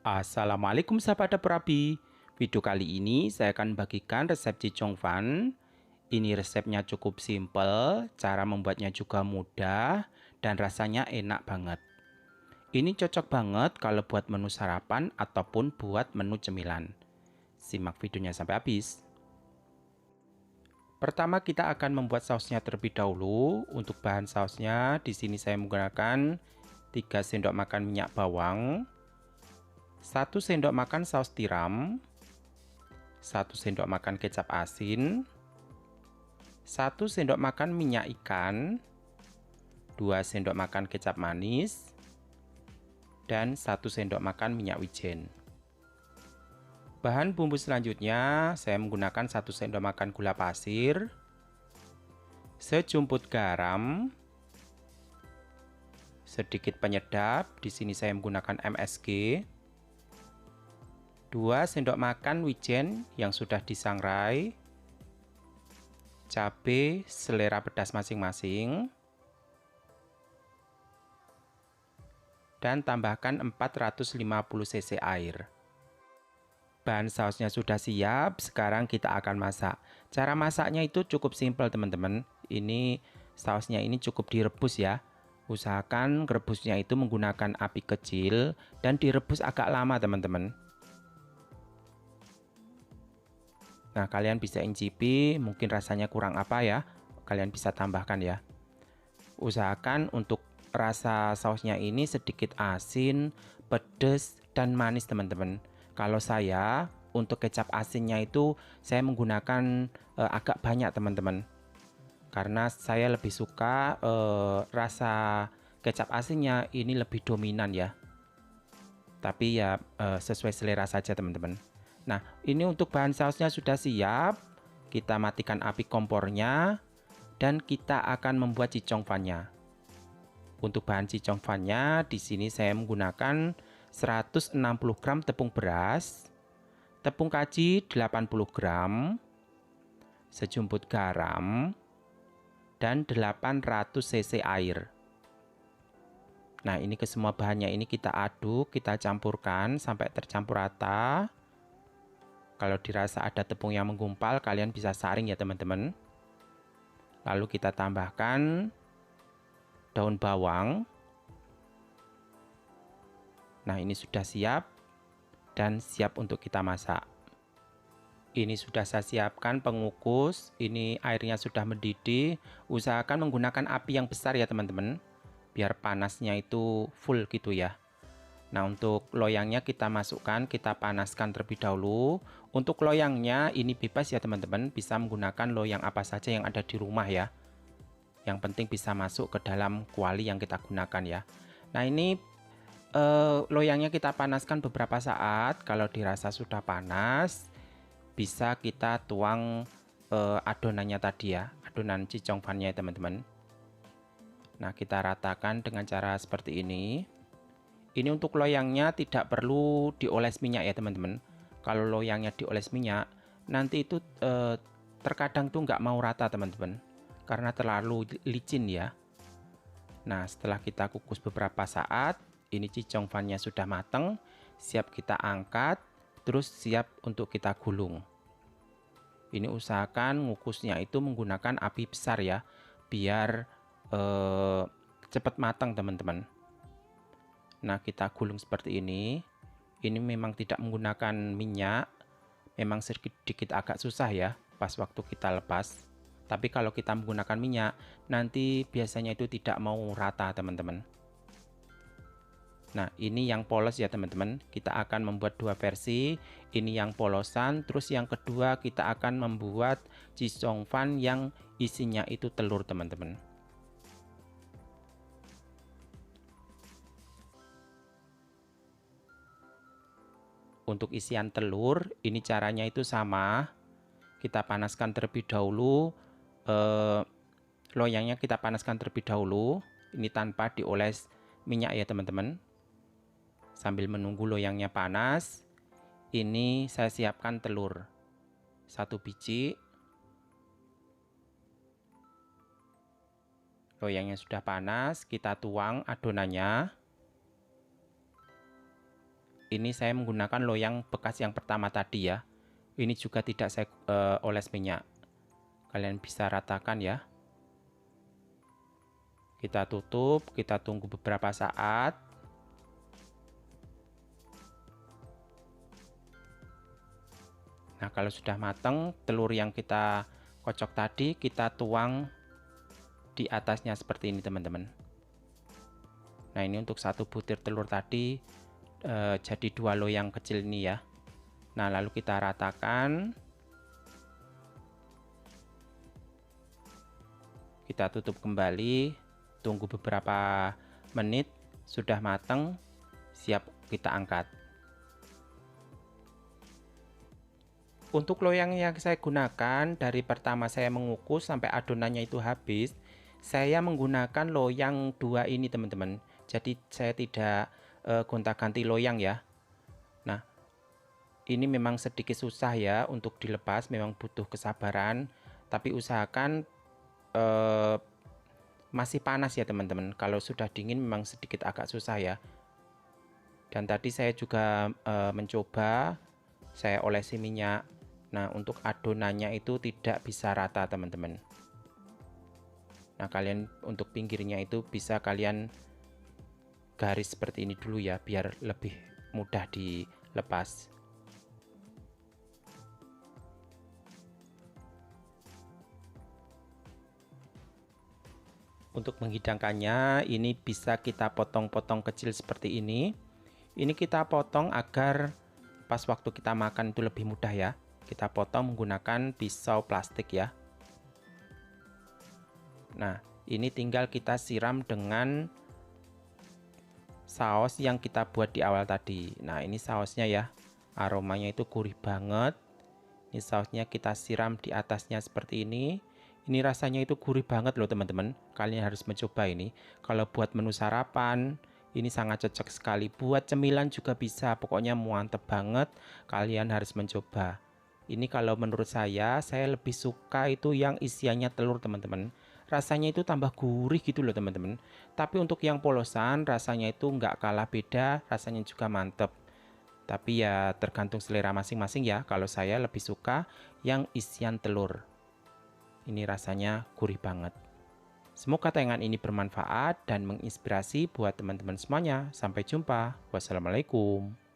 Assalamualaikum sahabat Dapur. Video kali ini saya akan bagikan resep Fan. Ini resepnya cukup simple, cara membuatnya juga mudah, dan rasanya enak banget. Ini cocok banget kalau buat menu sarapan ataupun buat menu cemilan. Simak videonya sampai habis. Pertama kita akan membuat sausnya terlebih dahulu. Untuk bahan sausnya di sini saya menggunakan 3 sendok makan minyak bawang, 1 sendok makan saus tiram, 1 sendok makan kecap asin, 1 sendok makan minyak ikan, 2 sendok makan kecap manis, dan 1 sendok makan minyak wijen. Bahan bumbu selanjutnya saya menggunakan 1 sendok makan gula pasir, sejumput garam, sedikit penyedap, di sini saya menggunakan MSG, 2 sendok makan wijen yang sudah disangrai, cabai selera pedas masing-masing, dan tambahkan 450 cc air. Bahan sausnya sudah siap, sekarang kita akan masak. Cara masaknya itu cukup simpel teman-teman. Ini sausnya ini cukup direbus ya. Usahakan rebusnya itu menggunakan api kecil dan direbus agak lama teman-teman. Nah, kalian bisa incipin, mungkin rasanya kurang apa ya, kalian bisa tambahkan ya. Usahakan untuk rasa sausnya ini sedikit asin, pedas, dan manis teman-teman. Kalau saya untuk kecap asinnya itu saya menggunakan agak banyak teman-teman. Karena saya lebih suka rasa kecap asinnya ini lebih dominan ya. Tapi ya sesuai selera saja teman-teman. Nah, ini untuk bahan sausnya sudah siap. Kita matikan api kompornya dan kita akan membuat fannya. Untuk bahan fannya di sini saya menggunakan 160 gram tepung beras, tepung kaji 80 gram, sejumput garam, dan 800 cc air. Nah, ini ke semua bahannya ini kita aduk, kita campurkan sampai tercampur rata. Kalau dirasa ada tepung yang menggumpal, kalian bisa saring ya teman-teman. Lalu kita tambahkan daun bawang. Nah, ini sudah siap dan siap untuk kita masak. Ini sudah saya siapkan pengukus, ini airnya sudah mendidih. Usahakan menggunakan api yang besar ya teman-teman, biar panasnya itu full gitu ya. Nah, untuk loyangnya kita masukkan, kita panaskan terlebih dahulu. Untuk loyangnya ini bebas ya teman-teman, bisa menggunakan loyang apa saja yang ada di rumah ya. Yang penting bisa masuk ke dalam kuali yang kita gunakan ya. Nah, ini loyangnya kita panaskan beberapa saat. Kalau dirasa sudah panas, bisa kita tuang adonannya tadi ya, adonan fannya teman-teman. Nah, kita ratakan dengan cara seperti ini. Ini untuk loyangnya tidak perlu dioles minyak ya teman-teman. Kalau loyangnya dioles minyak, nanti itu terkadang tuh nggak mau rata teman-teman, karena terlalu licin ya. Nah, setelah kita kukus beberapa saat, ini fannya sudah matang, siap kita angkat, terus siap untuk kita gulung. Ini usahakan ngukusnya itu menggunakan api besar ya, biar cepat matang teman-teman. Nah, kita gulung seperti ini. Ini memang tidak menggunakan minyak, memang sedikit agak susah ya pas waktu kita lepas. Tapi kalau kita menggunakan minyak, nanti biasanya itu tidak mau rata teman-teman. Nah, ini yang polos ya teman-teman. Kita akan membuat dua versi. Ini yang polosan, terus yang kedua kita akan membuat fan yang isinya itu telur teman-teman. Untuk isian telur, ini caranya itu sama. Kita panaskan terlebih dahulu, loyangnya kita panaskan terlebih dahulu. Ini tanpa dioles minyak ya teman-teman. Sambil menunggu loyangnya panas, ini saya siapkan telur 1 biji. Loyangnya sudah panas, kita tuang adonannya. ini saya menggunakan loyang bekas yang pertama tadi ya. Ini juga tidak saya oles minyak. Kalian bisa ratakan ya. Kita tutup, kita tunggu beberapa saat. Nah, kalau sudah matang, telur yang kita kocok tadi kita tuang di atasnya seperti ini, teman-teman. Nah, ini untuk satu butir telur tadi jadi 2 loyang kecil ini ya. Nah, lalu kita ratakan. Kita tutup kembali, tunggu beberapa menit, sudah matang, siap kita angkat. Untuk loyang yang saya gunakan, dari pertama saya mengukus sampai adonannya itu habis, saya menggunakan loyang 2 ini, teman-teman. Jadi saya tidak gonta-ganti loyang ya. Nah, ini memang sedikit susah ya untuk dilepas, memang butuh kesabaran, tapi usahakan masih panas ya teman-teman. Kalau sudah dingin memang sedikit agak susah ya. Dan tadi saya juga mencoba, saya olesi minyak. Nah, untuk adonannya itu tidak bisa rata teman-teman. Nah, kalian untuk pinggirnya itu bisa kalian garis seperti ini dulu ya, biar lebih mudah dilepas. Untuk menghidangkannya, ini bisa kita potong-potong kecil seperti ini. Ini kita potong agar pas waktu kita makan itu lebih mudah ya. Kita potong menggunakan pisau plastik ya. Nah, ini tinggal kita siram dengan saus yang kita buat di awal tadi. Nah, ini sausnya ya. Aromanya itu gurih banget. Ini sausnya kita siram di atasnya seperti ini. Ini rasanya itu gurih banget loh teman-teman. Kalian harus mencoba ini. Kalau buat menu sarapan, ini sangat cocok sekali. Buat cemilan juga bisa. Pokoknya mantep banget. Kalian harus mencoba. Ini kalau menurut saya lebih suka itu yang isiannya telur teman-teman. Rasanya itu tambah gurih gitu loh teman-teman. Tapi untuk yang polosan rasanya itu nggak kalah beda. Rasanya juga mantep. Tapi ya tergantung selera masing-masing ya. Kalau saya lebih suka yang isian telur. Ini rasanya gurih banget. Semoga tayangan ini bermanfaat dan menginspirasi buat teman-teman semuanya. Sampai jumpa. Wassalamualaikum.